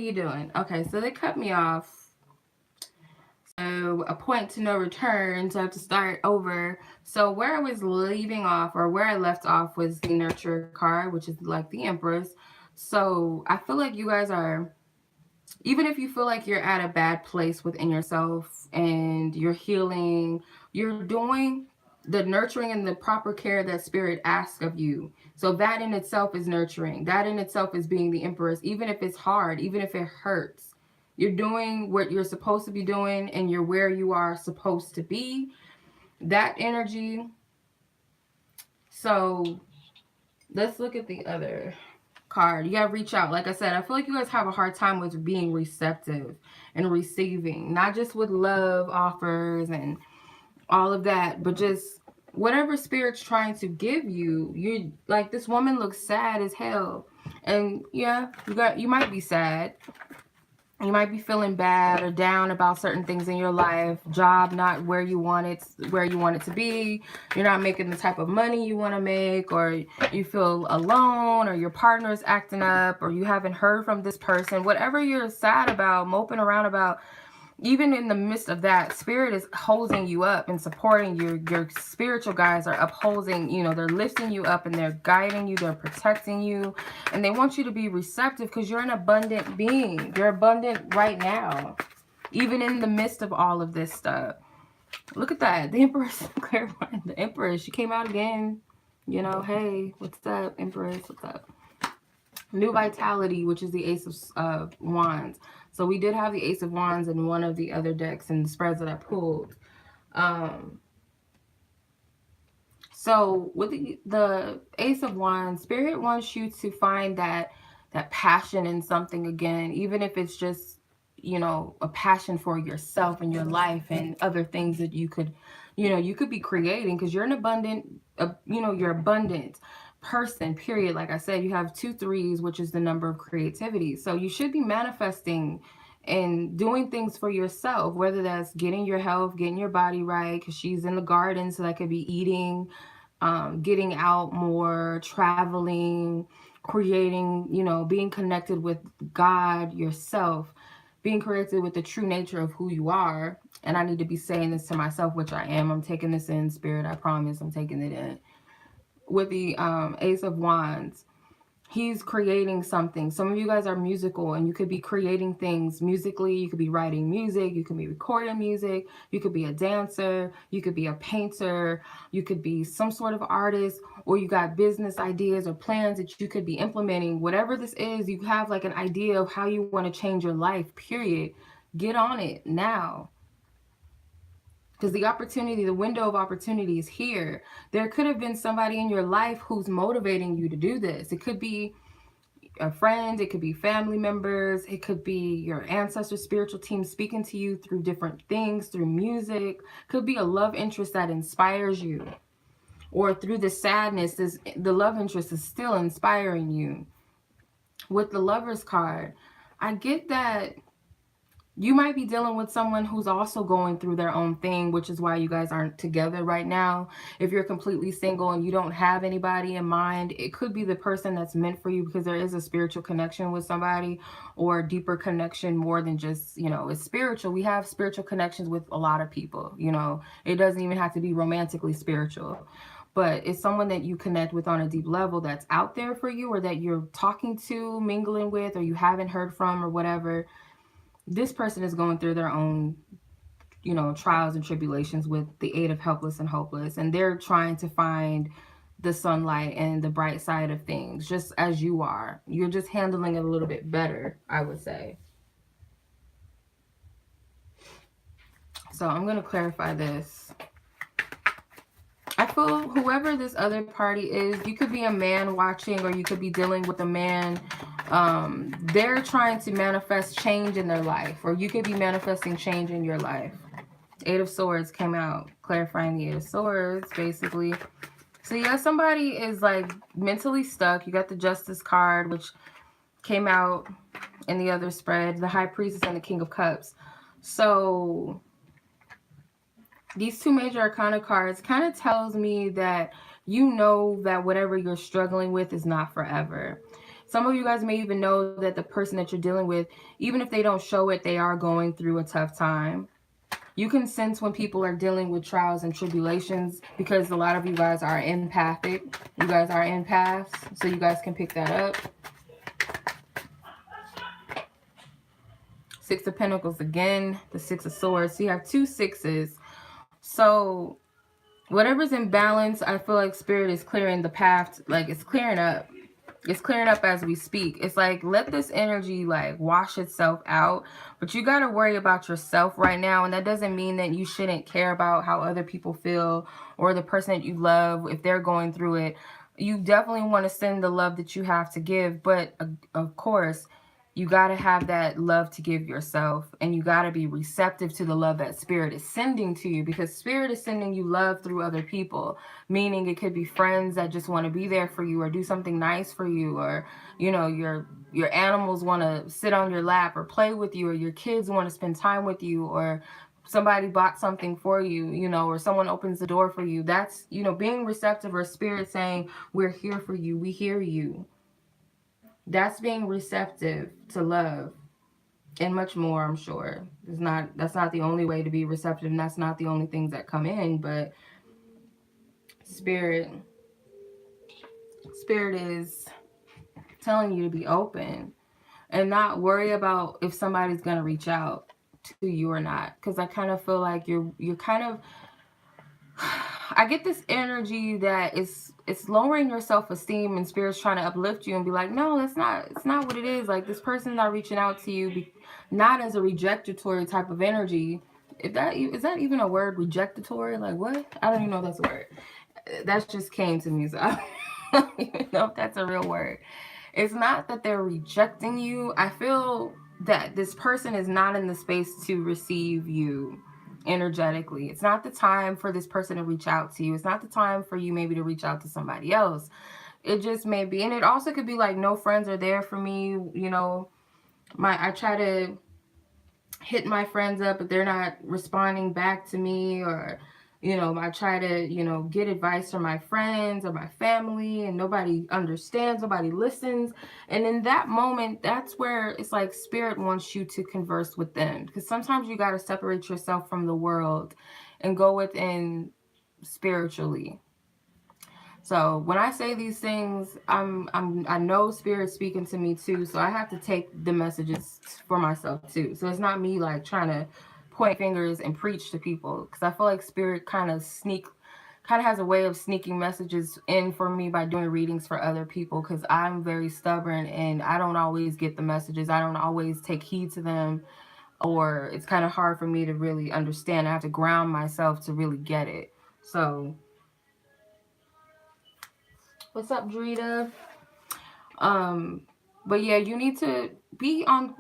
you doing? Okay, so they cut me off. So a point to no return. So I have to start over. So where I was leaving off, or where I left off, was the nurture card, which is like the Empress. So I feel like you guys are, even if you feel like you're at a bad place within yourself and you're healing, you're doing the nurturing and the proper care that spirit asks of you. So that in itself is nurturing. That in itself is being the Empress, even if it's hard, even if it hurts. You're doing what you're supposed to be doing and you're where you are supposed to be. That energy. So let's look at the other card. You gotta reach out. Like I said, I feel like you guys have a hard time with being receptive and receiving, not just with love offers and all of that, but just whatever spirit's trying to give you. You like, this woman looks sad as hell, and yeah, you might be sad. You might be feeling bad or down about certain things in your life. Job not where you want it to be. You're not making the type of money you want to make, or you feel alone, or your partner's acting up, or you haven't heard from this person. Whatever you're sad about, moping around about, even in the midst of that, spirit is holding you up and supporting you. Your spiritual guides are upholding, they're lifting you up and they're guiding you, they're protecting you, and they want you to be receptive because you're an abundant being. You're abundant right now, even in the midst of all of this stuff. Look at that. The Empress, clarifying. The Empress, she came out again. Hey, what's up, Empress? What's up? New vitality, which is the Ace of Wands. So we did have the Ace of Wands in one of the other decks and the spreads that I pulled. So with the Ace of Wands, Spirit wants you to find that passion in something again, even if it's just, a passion for yourself and your life and other things that you could be creating, because you're an abundant, you're abundant person, period. Like I said, you have 2 3s, which is the number of creativity. So you should be manifesting and doing things for yourself, whether that's getting your health, getting your body right, because she's in the garden, so that could be eating, getting out more, traveling, creating, being connected with God, yourself, being connected with the true nature of who you are. And I need to be saying this to myself, which I am. I'm taking this in, Spirit. I promise I'm taking it in. With the Ace of Wands, he's creating something. Some of you guys are musical and you could be creating things musically. You could be writing music. You could be recording music. You could be a dancer. You could be a painter. You could be some sort of artist, or you got business ideas or plans that you could be implementing. Whatever this is, you have like an idea of how you want to change your life, period. Get on it now. Because the opportunity, the window of opportunity is here. There could have been somebody in your life who's motivating you to do this. It could be a friend, it could be family members, it could be your ancestor spiritual team speaking to you through different things, through music. Could be a love interest that inspires you. Or through the sadness, the love interest is still inspiring you. With the Lover's card, I get that you might be dealing with someone who's also going through their own thing, which is why you guys aren't together right now. If you're completely single and you don't have anybody in mind, it could be the person that's meant for you, because there is a spiritual connection with somebody, or a deeper connection, more than just, it's spiritual. We have spiritual connections with a lot of people, It doesn't even have to be romantically spiritual. But it's someone that you connect with on a deep level that's out there for you, or that you're talking to, mingling with, or you haven't heard from, or whatever. This person is going through their own, trials and tribulations with the Eight of Helpless and Hopeless. And they're trying to find the sunlight and the bright side of things, just as you are. You're just handling it a little bit better, I would say. So I'm going to clarify this. I feel whoever this other party is, you could be a man watching, or you could be dealing with a man. They're trying to manifest change in their life, or you could be manifesting change in your life. Eight of Swords came out, clarifying the Eight of Swords, basically. So yeah, somebody is like mentally stuck. You got the Justice card, which came out in the other spread, the High Priestess and the King of Cups. So these 2 major arcana cards kind of tells me that that whatever you're struggling with is not forever. Some of you guys may even know that the person that you're dealing with, even if they don't show it, they are going through a tough time. You can sense when people are dealing with trials and tribulations because a lot of you guys are empathic. You guys are empaths, so you guys can pick that up. Six of Pentacles again, the Six of Swords. So you have two sixes. So whatever's in balance, I feel like Spirit is clearing the path. Like it's clearing up. It's clearing up as we speak. It's like, let this energy like wash itself out. But you got to worry about yourself right now. And that doesn't mean that you shouldn't care about how other people feel or the person that you love if they're going through it. You definitely want to send the love that you have to give. But of course, you got to have that love to give yourself, and you got to be receptive to the love that Spirit is sending to you, because Spirit is sending you love through other people, meaning it could be friends that just want to be there for you or do something nice for you, or you know, your animals want to sit on your lap or play with you, or your kids want to spend time with you, or somebody bought something for you, you know, or someone opens the door for you. That's, you know, being receptive, or Spirit saying, we're here for you, we hear you. That's being receptive to love, and much more, I'm sure. That's not the only way to be receptive, and that's not the only things that come in, but spirit is telling you to be open and not worry about if somebody's going to reach out to you or not, because I kind of feel like you're kind of, I get this energy that it's lowering your self-esteem, and Spirit's trying to uplift you and be like, no, that's not, it's not what it is. Like, this person's not reaching out to you, not as a rejectatory type of energy. If that is that even a word, rejectatory? Like, what? I don't even know if that's a word. That just came to me, so I don't even know if that's a real word. It's not that they're rejecting you. I feel that this person is not in the space to receive you energetically. It's not the time for this person to reach out to you. It's not the time for you maybe to reach out to somebody else. It just may be. And it also could be like, no friends are there for me. You know, I try to hit my friends up, but they're not responding back to me, or you know, I try to, you know, get advice from my friends or my family, and nobody understands, nobody listens. And in that moment, that's where it's like Spirit wants you to converse with them, because sometimes you got to separate yourself from the world and go within spiritually. So when I say these things, I know Spirit's speaking to me too. So I have to take the messages for myself too. So it's not me like trying to point fingers and preach to people, because I feel like Spirit kind of has a way of sneaking messages in for me by doing readings for other people, because I'm very stubborn and I don't always get the messages. I don't always take heed to them, or it's kind of hard for me to really understand. I have to ground myself to really get it. So what's up, Drita? Um, but yeah, you need to be on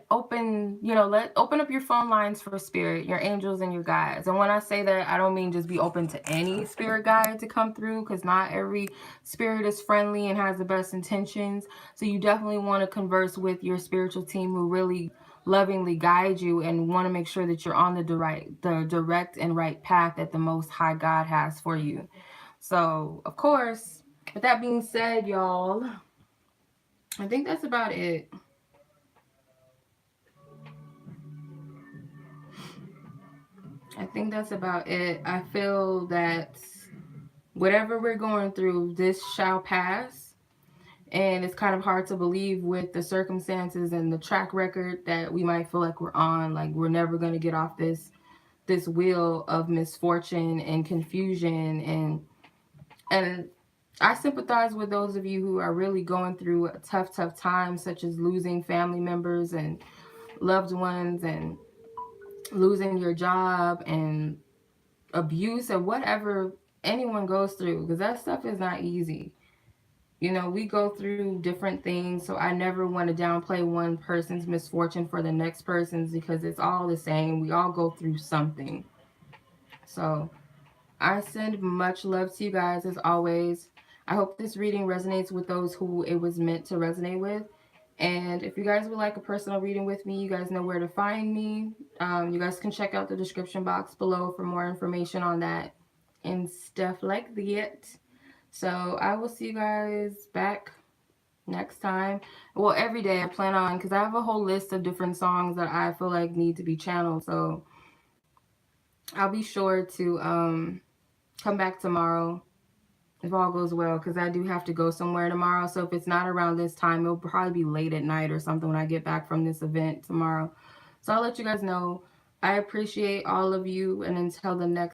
open, you know, open up your phone lines for Spirit, your angels and your guides. And when I say that, I don't mean just be open to any spirit guide to come through, because not every spirit is friendly and has the best intentions. So you definitely want to converse with your spiritual team who really lovingly guide you and want to make sure that you're on the direct and right path that the Most High God has for you. So, of course, with that being said, y'all, I think that's about it. I think that's about it. I feel that whatever we're going through, this shall pass. And it's kind of hard to believe with the circumstances and the track record that we might feel like we're on. Like, we're never going to get off this wheel of misfortune and confusion. And I sympathize with those of you who are really going through a tough time, such as losing family members and loved ones, and losing your job, and abuse, or whatever anyone goes through, because that stuff is not easy. You know, we go through different things, so I never want to downplay one person's misfortune for the next person's, because it's all the same. We all go through something. So I send much love to you guys as always. I hope this reading resonates with those who it was meant to resonate with. And if you guys would like a personal reading with me, you guys know where to find me. You guys can check out the description box below for more information on that and stuff like that. So I will see you guys back next time. Well, every day I plan on, because I have a whole list of different songs that I feel like need to be channeled. So I'll be sure to come back tomorrow if all goes well, because I do have to go somewhere tomorrow. So if it's not around this time, it'll probably be late at night or something when I get back from this event tomorrow. So I'll let you guys know. I appreciate all of you, and until the next